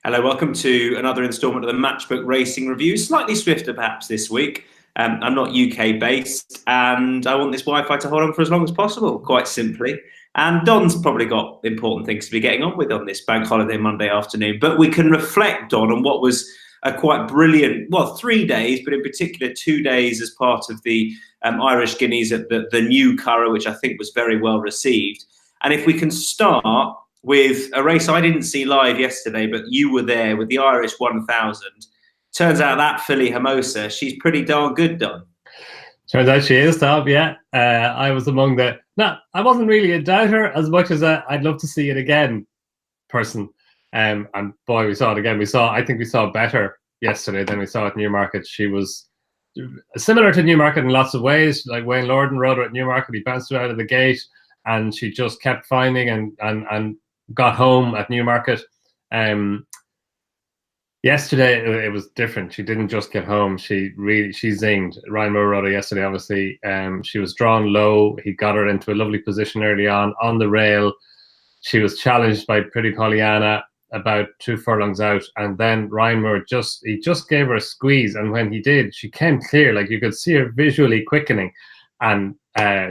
Hello, welcome to another instalment of the Matchbook Racing Review. Slightly swifter perhaps this week. I'm not UK based and I want this Wi-Fi to hold on for as long as possible, quite simply. And Donn's probably got important things to be getting on with on this bank holiday Monday afternoon. But we can reflect, Donn, on what was a quite brilliant, well, 3 days, but in particular 2 days as part of the Irish Guineas at the new Curragh, which I think was very well received. And if we can start with a race I didn't see live yesterday, but you were there with the Irish 1000. Turns out that filly Hermosa, she's pretty darn good, Donn. Turns out she is top, yeah. I was among the... No, I wasn't really a doubter as much as I'd love to see it again person. And boy, we saw it again. I think we saw better yesterday than we saw at Newmarket. She was similar to Newmarket in lots of ways. Like Wayne Lordan rode her at Newmarket. He bounced her out of the gate and she just kept finding and got home at Newmarket. Yesterday it was different. She didn't just get home. She zinged. Ryan Moore rode her yesterday. Obviously, she was drawn low. He got her into a lovely position early on the rail. She was challenged by Pretty Pollyanna about 2 furlongs out, and then Ryan Moore just gave her a squeeze. And when he did, she came clear. Like you could see her visually quickening, and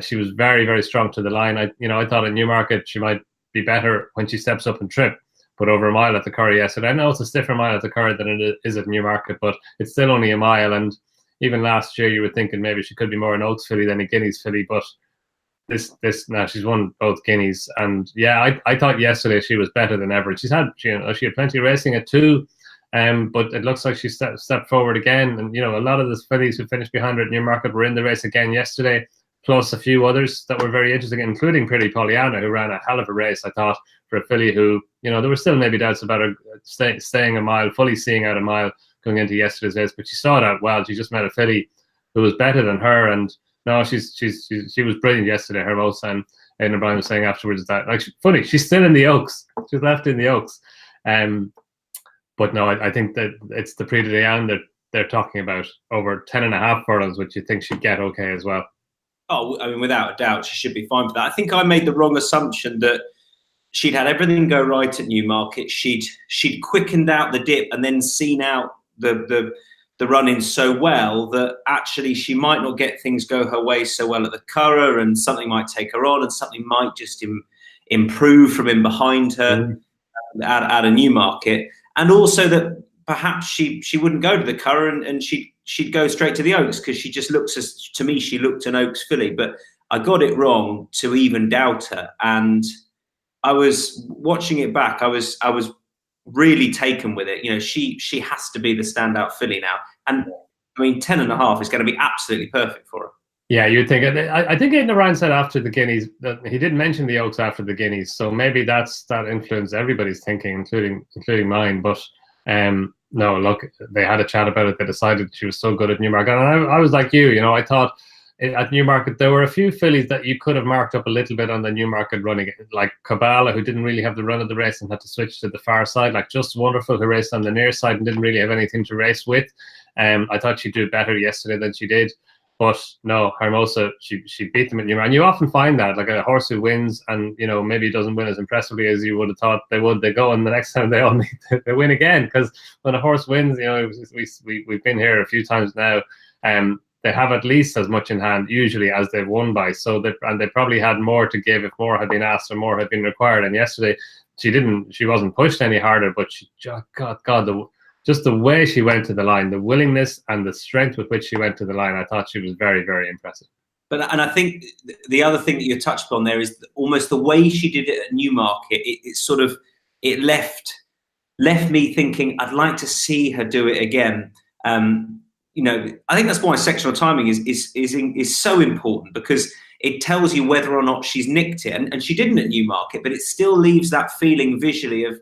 she was very, very strong to the line. I thought at Newmarket she might be better when she steps up and trip, but over a mile at the Curragh yesterday. I know it's a stiffer mile at the Curragh than it is at Newmarket, but it's still only a mile. And even last year, you were thinking maybe she could be more an Oaks filly than a Guineas filly, but now she's won both Guineas. And yeah, I thought yesterday she was better than ever. She had plenty of racing at 2, but it looks like she stepped forward again. And a lot of the fillies who finished behind her at Newmarket were in the race again yesterday, plus a few others that were very interesting, including Pretty Pollyanna, who ran a hell of a race, I thought, for a filly who, there were still maybe doubts about her staying a mile, fully seeing out a mile going into yesterday's race, but she saw it out well. She just met a filly who was better than her, and no, she was brilliant yesterday, Hermosa. And Aidan O'Brien was saying afterwards that, funny, she's still in the Oaks. She's left in the Oaks. But no, I think that it's the Prix de Leon that they're talking about, over 10.5 furlongs, which you think she'd get okay as well. Oh, I mean, without a doubt, she should be fine for that. I think I made the wrong assumption that she'd had everything go right at Newmarket. She'd quickened out the dip and then seen out the run-in so well that actually she might not get things go her way so well at the Curragh, and something might take her on and something might just improve from in behind her at a Newmarket. And also that perhaps she wouldn't go to the Curragh and she'd go straight to the Oaks, because she just looks, to me, she looked an Oaks filly. But I got it wrong to even doubt her. And I was watching it back. I was really taken with it. She has to be the standout filly now. And I mean, 10.5 is going to be absolutely perfect for her. Yeah, you'd think. I think Aidan O'Brien said after the Guineas that he didn't mention the Oaks after the Guineas. So maybe that influenced everybody's thinking, including mine. But no, look, they had a chat about it. They decided she was so good at Newmarket. And I was like you, I thought at Newmarket there were a few fillies that you could have marked up a little bit on the Newmarket running, like Kabbalah, who didn't really have the run of the race and had to switch to the far side, like Just Wonderful, who raced on the near side and didn't really have anything to race with. I thought she'd do better yesterday than she did. But no, Hermosa, she beat them at Newmarket. And you often find that, like a horse who wins and, maybe doesn't win as impressively as you would have thought they would, they go and the next time they win again. Because when a horse wins, we've been here a few times now, they have at least as much in hand usually as they've won by. So they probably had more to give if more had been asked or more had been required. And yesterday she wasn't pushed any harder, but just the way she went to the line, the willingness and the strength with which she went to the line, I thought she was very, very impressive. And I think the other thing that you touched upon there is almost the way she did it at Newmarket. It left me thinking I'd like to see her do it again. I think that's why sectional timing is so important, because it tells you whether or not she's nicked it, and she didn't at Newmarket, but it still leaves that feeling visually of,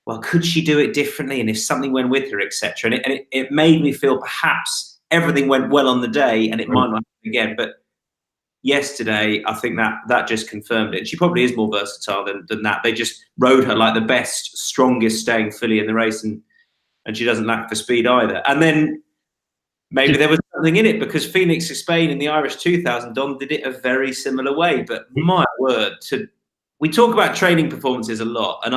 well, could she do it differently? And if something went with her, etc. And it made me feel perhaps everything went well on the day and it might not happen again. But yesterday, I think that just confirmed it. And she probably is more versatile than that. They just rode her like the best, strongest staying filly in the race, and she doesn't lack for speed either. And then maybe there was something in it, because Phoenix of Spain in the Irish 2000, Donn did it a very similar way. But my word, we talk about training performances a lot, and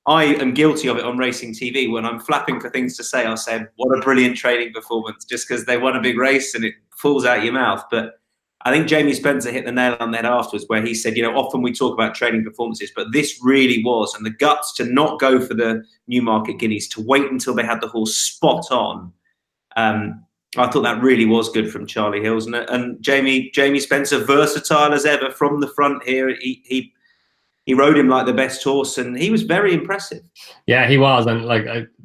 I am guilty of it on racing TV. When I'm flapping for things to say, I'll say, what a brilliant training performance, just because they won a big race and it falls out your mouth. But I think Jamie Spencer hit the nail on the head afterwards, where he said, often we talk about training performances, but this really was. And the guts to not go for the Newmarket Guineas, to wait until they had the horse spot on. I thought that really was good from Charlie Hills. And Jamie Spencer, versatile as ever from the front here. He rode him like the best horse, and he was very impressive. Yeah, he was, and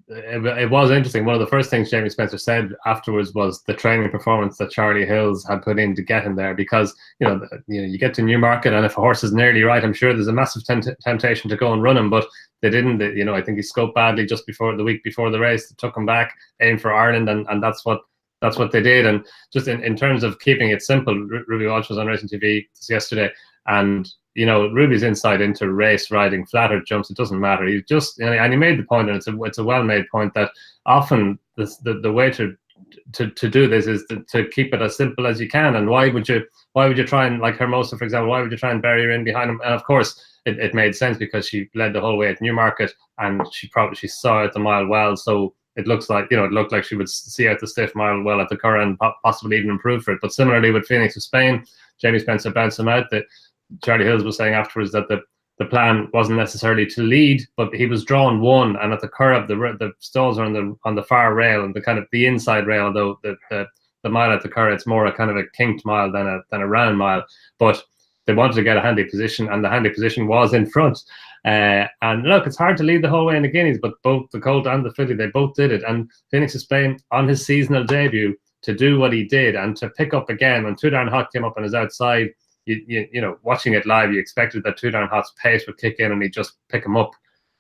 it was interesting. One of the first things Jamie Spencer said afterwards was the training performance that Charlie Hills had put in to get him there, because you get to Newmarket, and if a horse is nearly right, I'm sure there's a massive temptation to go and run him, but they didn't. I think he scoped badly just before the week before the race. They took him back, aimed for Ireland, and that's what they did. And just in terms of keeping it simple, Ruby Walsh was on Racing TV yesterday, and Ruby's insight into race riding, flat or jumps, it doesn't matter. He just, and he made the point, and it's a well-made point, that often the way to do this is to keep it as simple as you can. And why would you try and, like Hermosa, for example, why would you try and bury her in behind him? And of course, it made sense because she led the whole way at Newmarket, and she saw out the mile well. So it looked like she would see out the stiff mile well at the Curragh and possibly even improve for it. But similarly with Phoenix of Spain, Jamie Spencer bounced him out. Charlie Hills was saying afterwards that the plan wasn't necessarily to lead, but he was drawn one, and at the Curragh, the stalls are on the far rail and the inside rail, although the mile at the Curragh, it's more a kind of a kinked mile than a round mile. But they wanted to get a handy position, and the handy position was in front. And look, it's hard to lead the whole way in the Guineas, but both the Colt and the Filly, they both did it. And Phoenix of Spain, on his seasonal debut, to do what he did and to pick up again when Too Darn Hot came up on his outside. Watching it live, you expected that Too Darn Hot's pace would kick in and he'd just pick him up.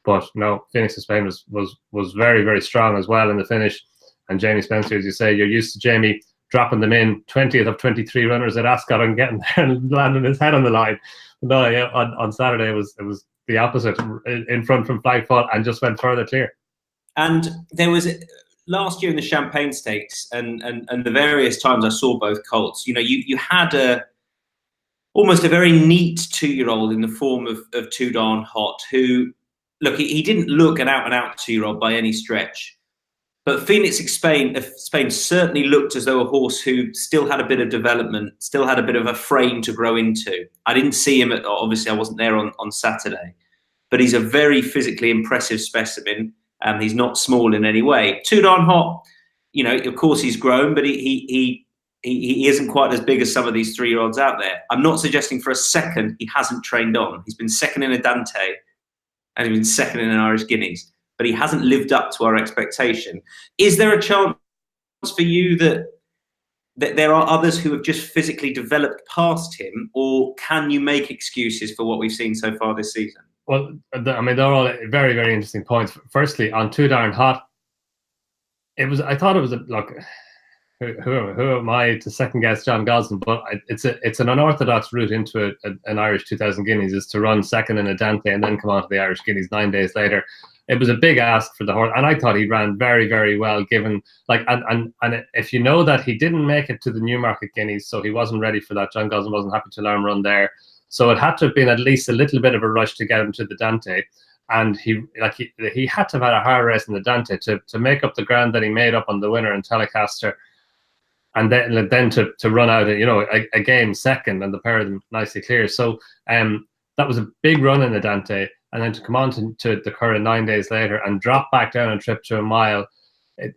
But no, Phoenix of Spain was very, very strong as well in the finish. And Jamie Spencer, as you say, you're used to Jamie dropping them in 20th of 23 runners at Ascot and getting there and landing his head on the line. No, on Saturday it was the opposite, in front from Flagfall, and just went further clear. And there was last year in the Champagne Stakes and the various times I saw both colts, you had almost a very neat 2-year-old in the form of Too Darn Hot, who, look, he didn't look an out-and-out 2-year-old by any stretch. But Phoenix of Spain certainly looked as though a horse who still had a bit of development, still had a bit of a frame to grow into. I didn't see him, obviously I wasn't there on Saturday, but he's a very physically impressive specimen. He's not small in any way. Too Darn Hot, of course he's grown, but he isn't quite as big as some of these 3-year-olds out there. I'm not suggesting for a second he hasn't trained on. He's been second in a Dante and he's been second in an Irish Guineas, but he hasn't lived up to our expectation. Is there a chance for you that there are others who have just physically developed past him, or can you make excuses for what we've seen so far this season? Well, they're all very, very interesting points. Firstly, on Too Darn Hot, I thought it was look, who am I to second guess John Gosling? But it's an unorthodox route into an Irish 2000 Guineas, is to run second in a Dante and then come on to the Irish Guineas 9 days later. It was a big ask for the horse, and I thought he ran very, very well, given and if you know that he didn't make it to the Newmarket Guineas, so he wasn't ready for that. John Gosling wasn't happy to let him run there, so it had to have been at least a little bit of a rush to get him to the Dante. And he had to have had a hard race in the Dante to make up the ground that he made up on the winner in Telecaster, and then to run out a game second, and the pair of them nicely clear. So that was a big run in the Dante, and then to come on to the Curragh 9 days later and drop back down and trip to a mile, and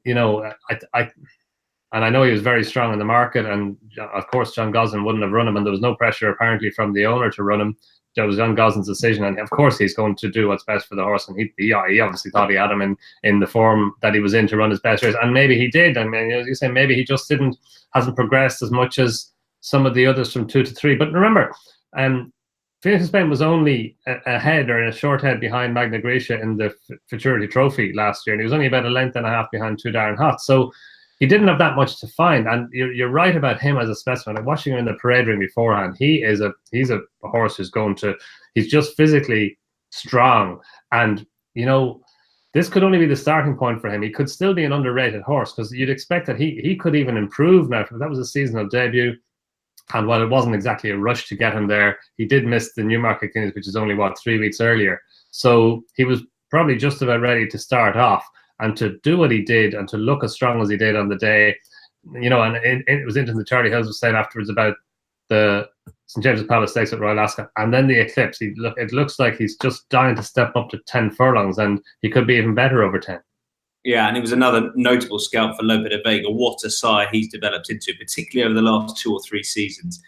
I know he was very strong in the market, and of course John Gosling wouldn't have run him, and there was no pressure apparently from the owner to run him. That was John Gosling's decision, and of course he's going to do what's best for the horse, and he obviously thought he had him in the form that he was in to run his best race, and maybe he did. I mean, as you say, maybe he just hasn't progressed as much as some of the others from 2 to 3. But remember, Phoenix of Spain was only a head, or a short head, behind Magna Graecia in the Futurity Trophy last year, and he was only about a length and a half behind Too Darn Hot. So he didn't have that much to find, and you're right about him as a specimen. I'm watching him in the parade ring beforehand. He's a horse who's he's just physically strong, and this could only be the starting point for him. He could still be an underrated horse, because you'd expect that he could even improve now. That was a seasonal debut, and while it wasn't exactly a rush to get him there, he did miss the Newmarket Guineas, which is only 3 weeks earlier. So he was probably just about ready to start off, and to do what he did and to look as strong as he did on the day, you know, and it was interesting. Charlie Hills was saying afterwards about the St James's Palace Stakes at Royal Ascot, and then the Eclipse. It looks like he's just dying to step up to 10 furlongs, and he could be even better over 10. Yeah, and it was another notable scout for Lope de Vega. What a sire he's developed into, particularly over the last 2 or 3 seasons.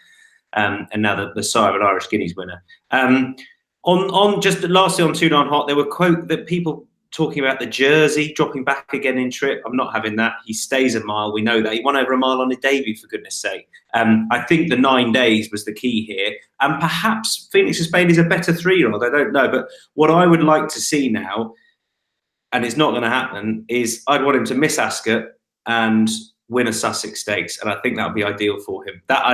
And now the sire of an Irish Guineas winner. On just lastly on Too Darn Hot, there were people talking about the jersey dropping back again in trip. I'm not having that. He stays a mile. We know that. He won over a mile on his debut, for goodness sake. I think the 9 days was the key here. And perhaps Phoenix of Spain is a better 3-year-old. I don't know. But what I would like to see now, and it's not going to happen, is I'd want him to miss Ascot and win a Sussex Stakes, and I think that would be ideal for him. That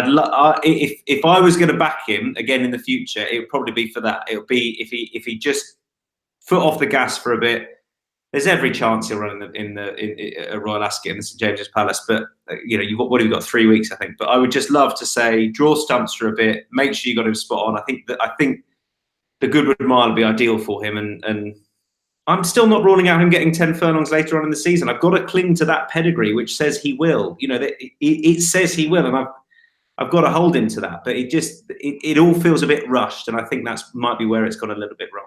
if I was going to back him again in the future, it would probably be for that. It would be if he just foot off the gas for a bit. There's every chance he'll run in the Royal Ascot in the St James's Palace, but you know, what have you got? 3 weeks, I think. But I would just love to say, draw stumps for a bit, make sure you got him spot on. I think the Goodwood Mile would be ideal for him, and I'm still not ruling out him getting 10 furlongs later on in the season. I've got to cling to that pedigree, which says he will. You know, it says he will, and I've got to hold him to that. But it all feels a bit rushed, and I think might be where it's gone a little bit wrong.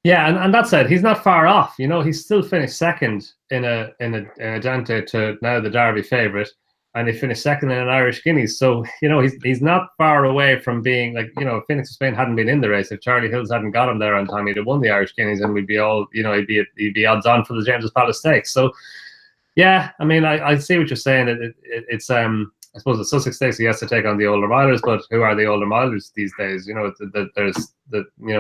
Yeah, and that said, he's not far off. You know, he's still finished second in a Dante to now the Derby favourite, and he finished second in an Irish Guineas. So, you know, he's not far away from being, like, you know, if Phoenix of Spain hadn't been in the race, if Charlie Hills hadn't got him there on time, he'd have won the Irish Guineas, and we'd be all, you know, he'd be odds on for the James's Palace Stakes. So, yeah, I mean, I see what you're saying. It's I suppose the Sussex Stakes, he has to take on the older milers, but who are the older milers these days? You know,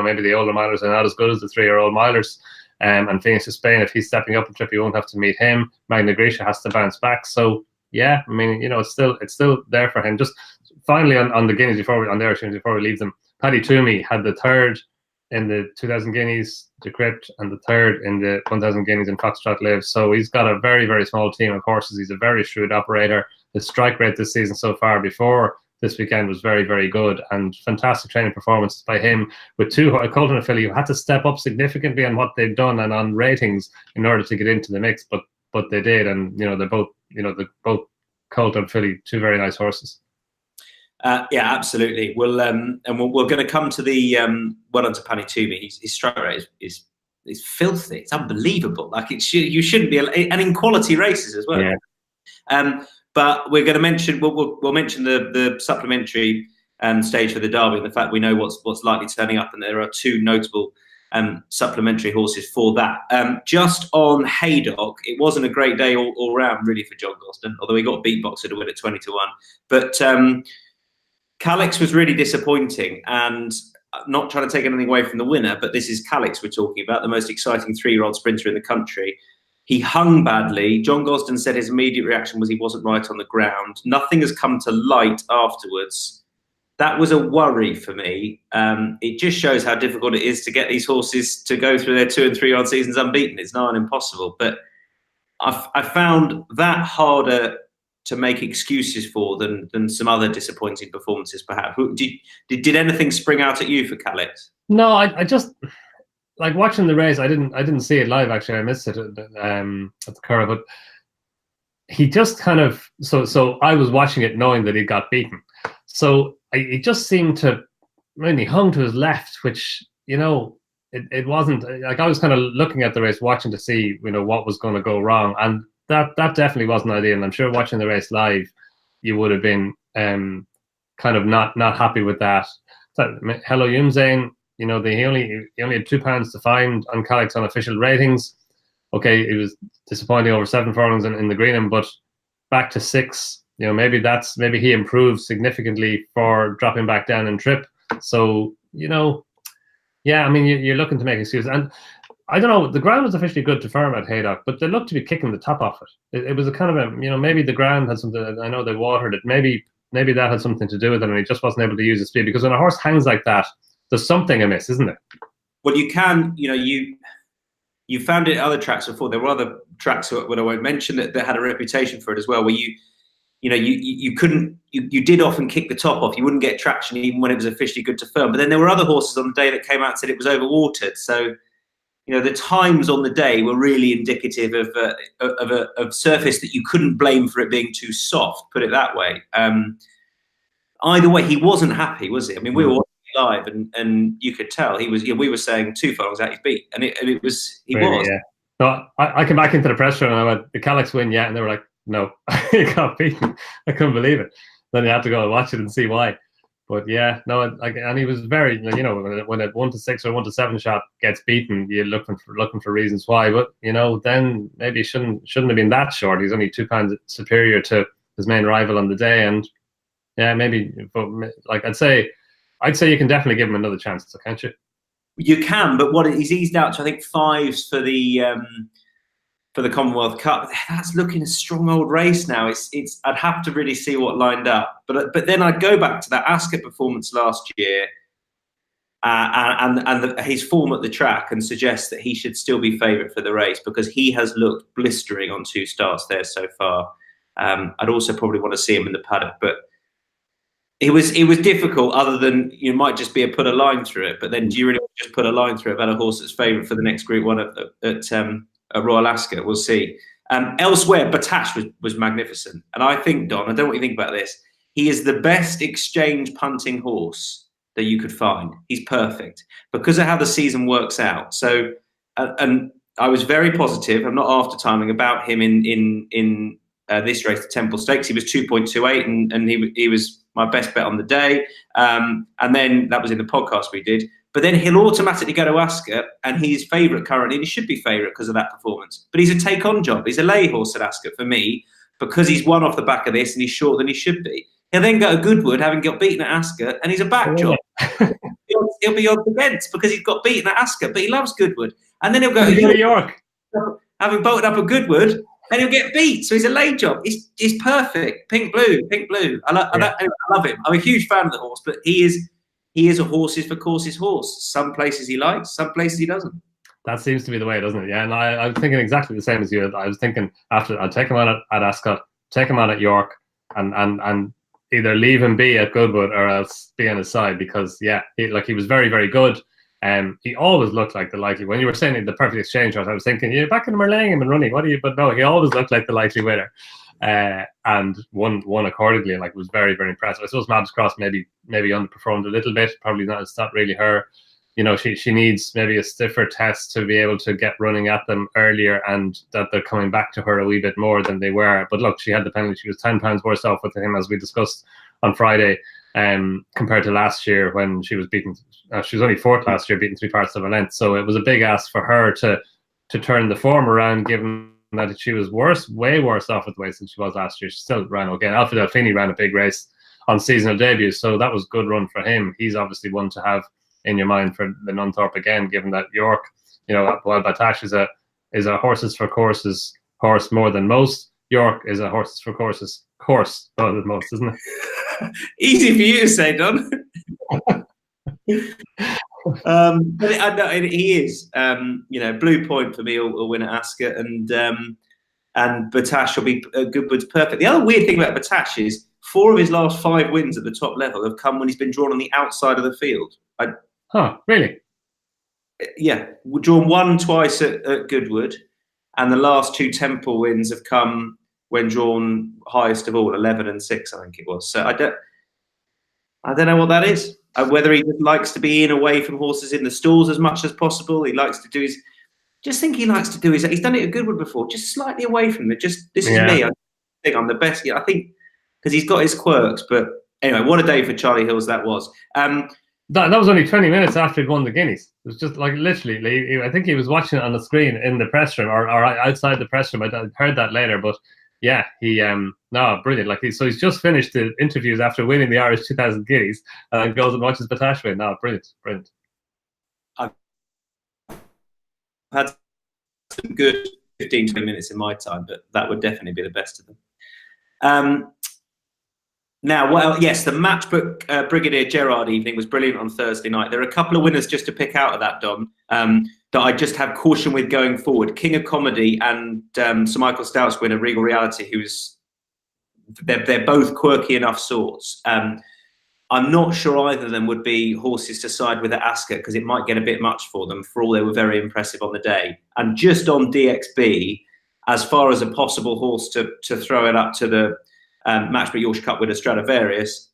maybe the older milers are not as good as the 3-year-old milers. And Phoenix of Spain, if he's stepping up a trip, you won't have to meet him. Magna Grecia has to bounce back. So, yeah, I mean, you know, it's still there for him. Just finally on the Guineas on the Irish Guineas before we leave them, Paddy Toomey had the 3rd in the 2,000 Guineas Decrypt and the 3rd in the 1,000 Guineas in Foxtrot Live. So he's got a very, very small team of horses. He's a very shrewd operator. The strike rate this season so far before this weekend was very, very good, and fantastic training performances by him with 2 Colton and Philly who had to step up significantly on what they've done and on ratings in order to get into the mix, but they did, and you know, they're both Colt and Philly, 2 very nice horses. Yeah, absolutely. We're going to come to the well done to Paddy Toomey. His strike rate is filthy. It's unbelievable. Like you shouldn't be, and in quality races as well. Yeah. But we're going to mention we'll mention the supplementary stage for the Derby, and the fact we know what's likely turning up, and there are 2 notable supplementary horses for that. Just on Haydock, it wasn't a great day all round really for John Gosden, although he got a beatboxer to win at 20-1. But Calix was really disappointing, and not trying to take anything away from the winner, but this is Calix we're talking about, the most exciting 3-year-old sprinter in the country. He hung badly. John Gosden said his immediate reaction was he wasn't right on the ground. Nothing has come to light afterwards. That was a worry for me. It just shows how difficult it is to get these horses to go through their 2- and 3-year-old seasons unbeaten. It's not impossible. But I found that harder to make excuses for than some other disappointing performances, perhaps. Did anything spring out at you for Calix? No, I just... like watching the race, I didn't see it live. Actually, I missed it at the Curragh. But he just kind of so I was watching it knowing that he got beaten. So he just seemed to, when he hung to his left, which, you know, it wasn't like, I was kind of looking at the race, watching to see, you know, what was going to go wrong, and that definitely wasn't ideal. And I'm sure watching the race live, you would have been kind of not happy with that. So, Hello Yumzane, you know, he only had £2 to find on Calix on official ratings. Okay, it was disappointing over 7 furlongs in the Greenham, but back to 6. You know, maybe he improved significantly for dropping back down in trip. So, you know, yeah, I mean, you're looking to make excuses. And I don't know, the ground was officially good to firm at Haydock, but they looked to be kicking the top off it. It was a kind of a, you know, maybe the ground had something. I know they watered it. Maybe that had something to do with it, and he just wasn't able to use his speed. Because when a horse hangs like that, there's something amiss, isn't there? Well, you can, you know, you found it at other tracks before. There were other tracks that I won't mention that had a reputation for it as well, where you did often kick the top off. You wouldn't get traction even when it was officially good to firm. But then there were other horses on the day that came out and said it was overwatered. So the times on the day were really indicative of a surface that you couldn't blame for it being too soft. Put it that way. Either way, he wasn't happy, was he? I mean, we were watching it live, and you could tell he was. We were saying 2 furlongs out he's beat, and it was he really, was. Yeah. No, I came back into the press room and I went, "The Calyx win yet?" And they were like, "No, he got beaten." I couldn't believe it. Then you had to go and watch it and see why. But yeah, no, and he was very, when a 1-6 or 1-7 shot gets beaten, you're looking for reasons why. But then maybe shouldn't have been that short. He's only 2 pounds superior to his main rival on the day, and yeah, maybe. But like I'd say you can definitely give him another chance, can't you? You can, but he's eased out to I think 5s for the Commonwealth Cup. That's looking a strong old race now. It's I'd have to really see what lined up. But then I'd go back to that Ascot performance last year and his form at the track and suggest that he should still be favourite for the race because he has looked blistering on 2 starts there so far. I'd also probably want to see him in the paddock, but it was difficult. Other than you might just be a put a line through it, but then do you really just put a line through it about a horse that's favourite for the next Group 1 at Royal Ascot? We'll see. Elsewhere, Battaash was magnificent. And I think, Don, I don't know what you think about this, he is the best exchange punting horse that you could find. He's perfect because of how the season works out. So, and I was very positive, I'm not after timing, about him in this race, the Temple Stakes. He was 2.28 and he was my best bet on the day. And then that was in the podcast we did. But then he'll automatically go to Ascot, and he's favourite currently, and he should be favourite because of that performance. But he's a take-on job. He's a lay horse at Ascot for me because he's won off the back of this, and he's shorter than he should be. He'll then go to Goodwood, having got beaten at Ascot, and he's a back job. He'll be odds against because he's got beaten at Ascot, but he loves Goodwood. And then he'll go to York, having bolted up at Goodwood, and he'll get beat. So he's a lay job. He's perfect. Pink blue. I love him. I'm a huge fan of the horse, but he is a horses for courses horse. Some places he likes, some places he doesn't. That seems to be the way, doesn't it? Yeah, and I was thinking exactly the same as you. I was thinking after I'd take him on at Ascot, take him on at York, and either leave him be at Goodwood or else be on his side because he was very, very good. He always looked like the likely. When you were saying the perfect exchange shot, I was thinking you're back in Merlingham and running. But no, he always looked like the likely winner. And won accordingly, and was very, very impressive. I suppose Mabs Cross maybe underperformed a little bit. Probably not. It's not really her. She needs maybe a stiffer test to be able to get running at them earlier, and that they're coming back to her a wee bit more than they were. But look, she had the penalty. She was £10 worse off with him, as we discussed on Friday, compared to last year when she was beaten. She was only 4th last year, beaten 3 parts of a length. So it was a big ask for her to turn the form around, given that she was way worse off at the race than she was last year. She still ran okay. Alpha Delfini ran a big race on seasonal debut, so that was a good run for him. He's obviously one to have in your mind for the Nunthorpe again, given that York, while Battaash is a horses for courses horse more than most, York is a horses for courses horse more than most, isn't it? Easy for you to say, Don. But he is. Blue Point for me will win at Ascot, and Battaash will be Goodwood's perfect. The other weird thing about Battaash is 4 of his last 5 wins at the top level have come when he's been drawn on the outside of the field. Really? Yeah, drawn 1 twice at Goodwood, and the last 2 Temple wins have come when drawn highest of all, 11 and 6, I think it was. So I don't know what that is. Whether he just likes to be away from horses in the stalls as much as possible. He likes to do his. He's done it at Goodwood before, just slightly away from it. This is me. I think I'm the best. I think because he's got his quirks. But anyway, what a day for Charlie Hills that was. That was only 20 minutes after he'd won the Guineas. It was just literally. I think he was watching it on the screen in the press room or outside the press room. I heard that later, but. Yeah, he brilliant. So he's just finished the interviews after winning the Irish 2000 Guineas and goes and watches Battaash win. Brilliant. I've had some good 15-20 minutes in my time, but that would definitely be the best of them. Now, yes, the Matchbook Brigadier Gerard evening was brilliant on Thursday night. There are a couple of winners just to pick out of that, Don, that I just have caution with going forward. King of Comedy and Sir Michael Stout's winner, Regal Reality, they're both quirky enough sorts. I'm not sure either of them would be horses to side with at Ascot, because it might get a bit much for them, for all they were very impressive on the day. And just on DXB, as far as a possible horse to throw it up to the Matchbook Yorkshire Cup with a Stradivarius,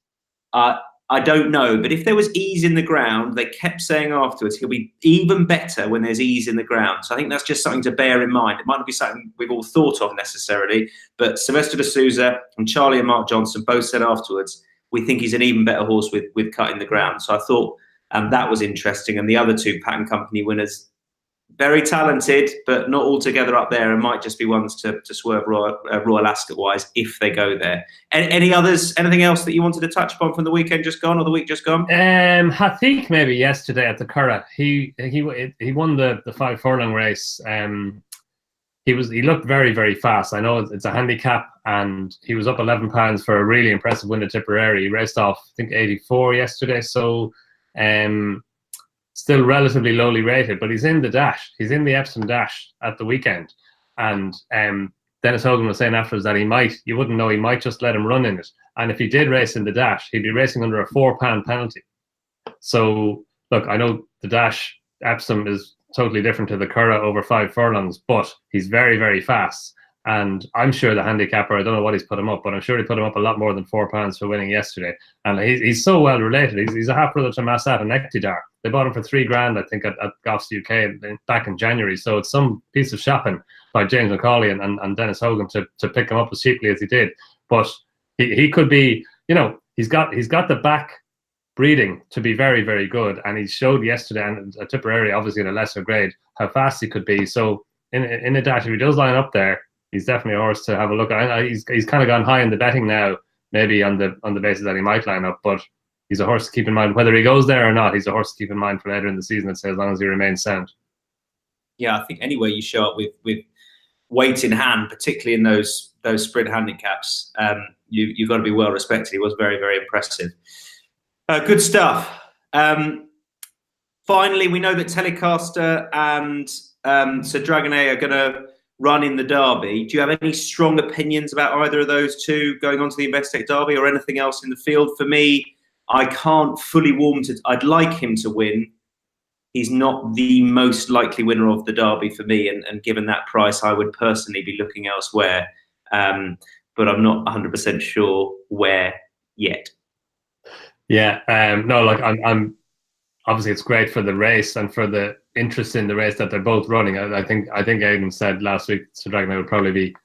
I don't know. But if there was ease in the ground, they kept saying afterwards, he'll be even better when there's ease in the ground. So I think that's just something to bear in mind. It might not be something we've all thought of necessarily, but Sylvester de Souza and Charlie and Mark Johnson both said afterwards, we think he's an even better horse with cut in the ground. So I thought that was interesting. And the other two Pattern Company winners, very talented, but not altogether up there, and might just be ones to swerve Royal Ascot-wise if they go there. Any others? Anything else that you wanted to touch upon from the weekend just gone or the week just gone? I think maybe yesterday at the Curragh, he won the 5 furlong race. He looked very, very fast. I know it's a handicap, and he was up £11 for a really impressive win at Tipperary. He raced off, I think, 84 yesterday, so still relatively lowly rated, but he's in the dash. He's in the Epsom Dash at the weekend. And Dennis Hogan was saying afterwards that you wouldn't know, he might just let him run in it. And if he did race in the dash, he'd be racing under a £4 penalty. So, look, I know the dash, Epsom is totally different to the Curragh over 5 furlongs, but he's very, very fast. And I'm sure the handicapper, I don't know what he's put him up, but I'm sure he put him up a lot more than £4 for winning yesterday. And he's so well related. He's a half brother to Massat and Ektidar. They bought him for $3,000, I think, at Goffs UK back in January. So it's some piece of shopping by James McCauley and Dennis Hogan to pick him up as cheaply as he did. But he could be, he's got the back breeding to be very, very good, and he showed yesterday, and at Tipperary, obviously in a lesser grade, how fast he could be. So in a dash, if he does line up there, he's definitely a horse to have a look at. He's kind of gone high in the betting now, maybe on the basis that he might line up, but he's a horse to keep in mind whether he goes there or not. He's a horse to keep in mind for later in the season, I'd say, as long as he remains sound. Yeah, I think anywhere you show up with weight in hand, particularly in those sprint handicaps, you've got to be well respected. He was very, very impressive. Good stuff. Finally, we know that Telecaster and Sir Dragonet are going to run in the Derby. Do you have any strong opinions about either of those two going on to the Investec Derby or anything else in the field? For me, I can't fully warm to. I'd like him to win. He's not the most likely winner of the Derby for me, and given that price, I would personally be looking elsewhere. But I'm not 100% sure where yet. Yeah, no, like I'm obviously it's great for the race and for the interest in the race that they're both running. I think Aidan said last week Sir Dragonet would probably be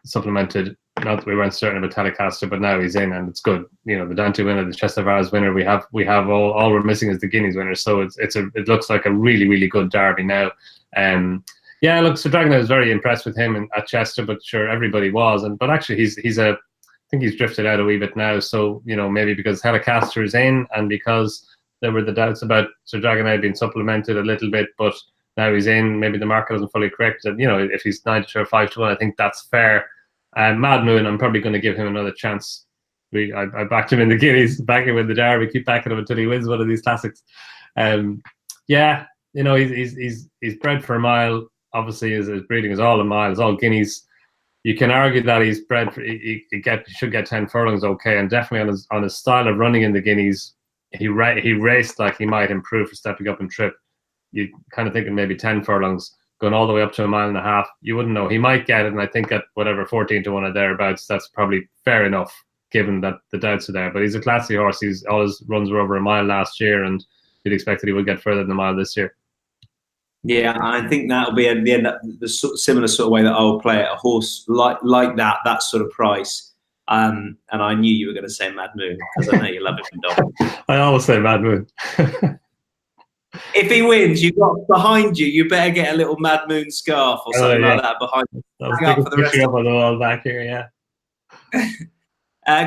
supplemented. Not that we weren't certain about Telecaster, but now he's in, and it's good. The Dante winner, the Chester Vars winner. We have all we're missing is the Guineas winner. So it looks like a really, really good Derby now. Yeah, look, Sir Dragonet was very impressed with him at Chester, but sure, everybody was. But actually, I think he's drifted out a wee bit now. So, maybe because Telecaster is in and because there were the doubts about Sir Dragonet being supplemented a little bit, but now he's in, maybe the market doesn't fully correct it. If he's 9 or 5 to 1, I think that's fair. Mad Moon, I'm probably going to give him another chance. I backed him in the Guineas, back him in the Derby, keep backing him until he wins one of these classics. Yeah, he's bred for a mile. Obviously, his breeding is all a mile, it's all Guineas. You can argue that he's bred for, he should get 10 furlongs, okay, and definitely on his style of running in the Guineas, he raced like he might improve for stepping up and trip. You kind of thinking maybe 10 furlongs, going all the way up to 1.5 miles. You wouldn't know. He might get it, and I think at whatever 14 to 1 or thereabouts, that's probably fair enough, given that the doubts are there. But he's a classy horse. All his runs were over 1 mile last year, and you'd expect that he would get further than 1 mile this year. Yeah, I think that'll be at the end the similar sort of way that I'll play it. A horse like that sort of price. And I knew you were going to say Mad Moon, because I know you love it from Donn. I always say Mad Moon. If he wins, you've got behind you, you better get a little Mad Moon scarf or something like that behind you. I'll for the rest up on the wall back here, yeah.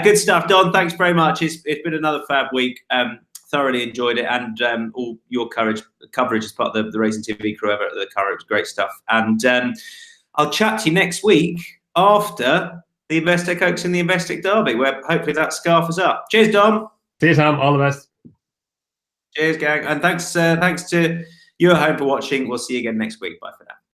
Good stuff, Donn. Thanks very much. It's been another fab week. Thoroughly enjoyed it, and all your coverage as part of the Racing TV crew over at the Courage. Great stuff. And I'll chat to you next week after the Investec Oaks and the Investec Derby, where hopefully that scarf is up. Cheers, Donn. See you, Tom. All the best. Cheers, gang. And thanks to you at home for watching. We'll see you again next week. Bye for now.